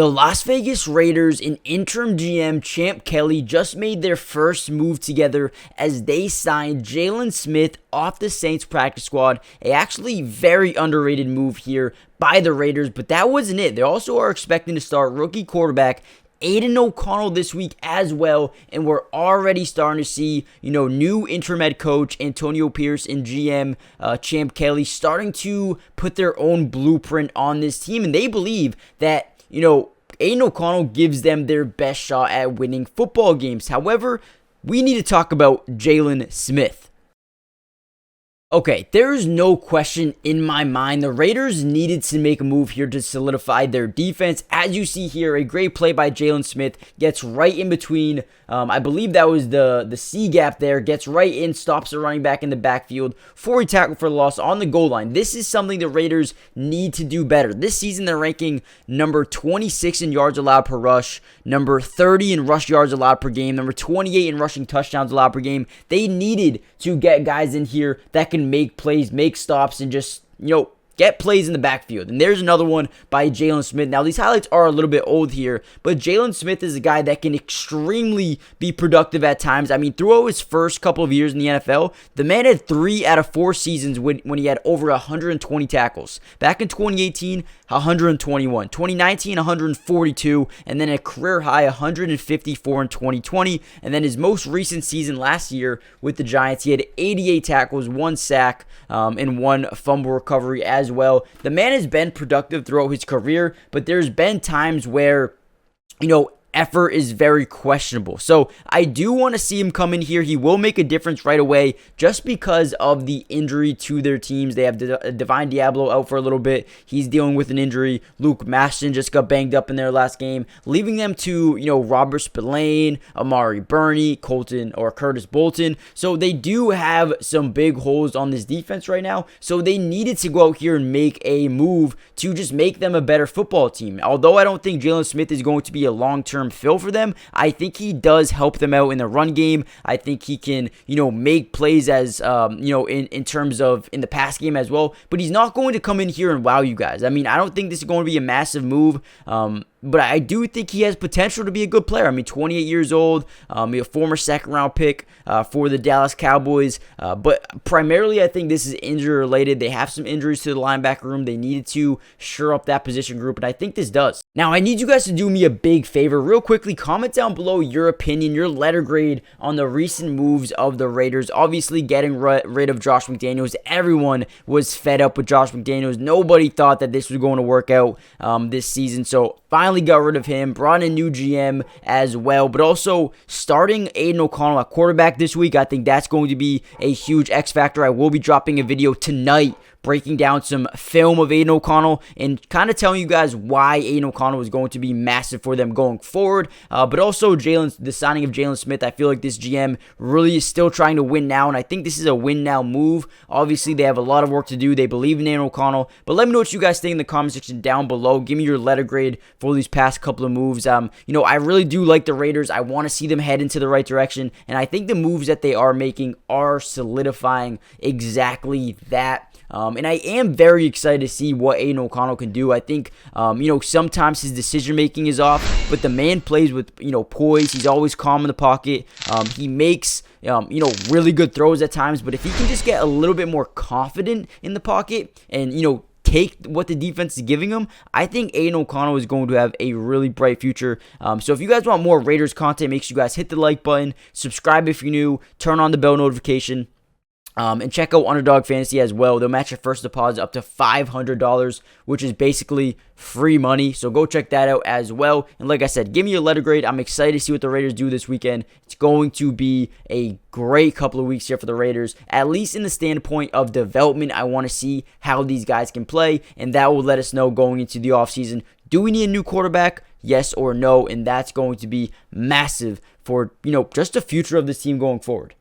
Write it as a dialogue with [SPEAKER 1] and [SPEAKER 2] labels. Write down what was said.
[SPEAKER 1] The Las Vegas Raiders and interim GM Champ Kelly just made their first move together as they signed Jaylon Smith off the Saints practice squad. A actually very underrated move here by the Raiders, but that wasn't it. They also are expecting to start rookie quarterback Aidan O'Connell this week as well, and we're already starting to see, new interim head coach Antonio Pierce and GM Champ Kelly starting to put their own blueprint on this team, and they believe that Aidan O'Connell gives them their best shot at winning football games. However, we need to talk about Jaylon Smith. Okay, there is no question in my mind the Raiders needed to make a move here to solidify their defense. As you see here, a great play by Jaylon Smith gets right in between. I believe that was the C gap there. Gets right in, stops the running back in the backfield for a tackle for loss on the goal line. This is something the Raiders need to do better. This season, they're ranking number 26 in yards allowed per rush, number 30 in rush yards allowed per game, number 28 in rushing touchdowns allowed per game. They needed to get guys in here that can make plays, make stops, and just, get plays in the backfield. And there's another one by Jaylon Smith. Now, these highlights are a little bit old here, but Jaylon Smith is a guy that can extremely be productive at times. I mean, throughout his first couple of years in the NFL, the man had 3 out of 4 seasons when he had over 120 tackles. Back in 2018, 121. 2019, 142. And then a career high 154 in 2020. And then his most recent season last year with the Giants, he had 88 tackles, 1 sack, and 1 fumble recovery as well. The man has been productive throughout his career, but there's been times where, effort is very questionable. So I do want to see him come in here. He will make a difference right away just because of the injury to their teams. They have Divine Diablo out for a little bit. He's dealing with an injury. Luke Maston just got banged up in their last game, leaving them to, Robert Spillane, Amari Burney, Curtis Bolton. So they do have some big holes on this defense right now. So they needed to go out here and make a move to just make them a better football team. Although I don't think Jaylon Smith is going to be a long-term fill for them, I think he does help them out in the run game. I think he can, make plays as, in terms of in the pass game as well. But he's not going to come in here and wow you guys. I mean, I don't think this is going to be a massive move. But I do think he has potential to be a good player. I mean, 28 years old, a former second-round pick for the Dallas Cowboys. But primarily, I think this is injury-related. They have some injuries to the linebacker room. They needed to shore up that position group, and I think this does. Now, I need you guys to do me a big favor. Real quickly, comment down below your opinion, your letter grade on the recent moves of the Raiders. Obviously, getting rid of Josh McDaniels. Everyone was fed up with Josh McDaniels. Nobody thought that this was going to work out this season. So, finally got rid of him, brought in a new GM as well, but also starting Aidan O'Connell at quarterback this week. I think that's going to be a huge X factor. I will be dropping a video tonight breaking down some film of Aidan O'Connell and kind of telling you guys why Aidan O'Connell is going to be massive for them going forward. But also the signing of Jaylon Smith. I feel like this GM really is still trying to win now, and I think this is a win now move. Obviously, they have a lot of work to do. They believe in Aidan O'Connell, but let me know what you guys think in the comment section down below. Give me your letter grade for these past couple of moves. I really do like the Raiders. I want to see them head into the right direction, and I think the moves that they are making are solidifying exactly that. And I am very excited to see what Aidan O'Connell can do. I think, sometimes his decision-making is off, but the man plays with, poise. He's always calm in the pocket. He makes, really good throws at times, but if he can just get a little bit more confident in the pocket and, take what the defense is giving him, I think Aidan O'Connell is going to have a really bright future. So if you guys want more Raiders content, make sure you guys hit the like button, subscribe if you're new, turn on the bell notification. And check out Underdog Fantasy as well. They'll match your first deposit up to $500, which is basically free money. So go check that out as well. And like I said, give me your letter grade. I'm excited to see what the Raiders do this weekend. It's going to be a great couple of weeks here for the Raiders, at least in the standpoint of development. I want to see how these guys can play, and that will let us know going into the offseason. Do we need a new quarterback? Yes or no? And that's going to be massive for, just the future of this team going forward.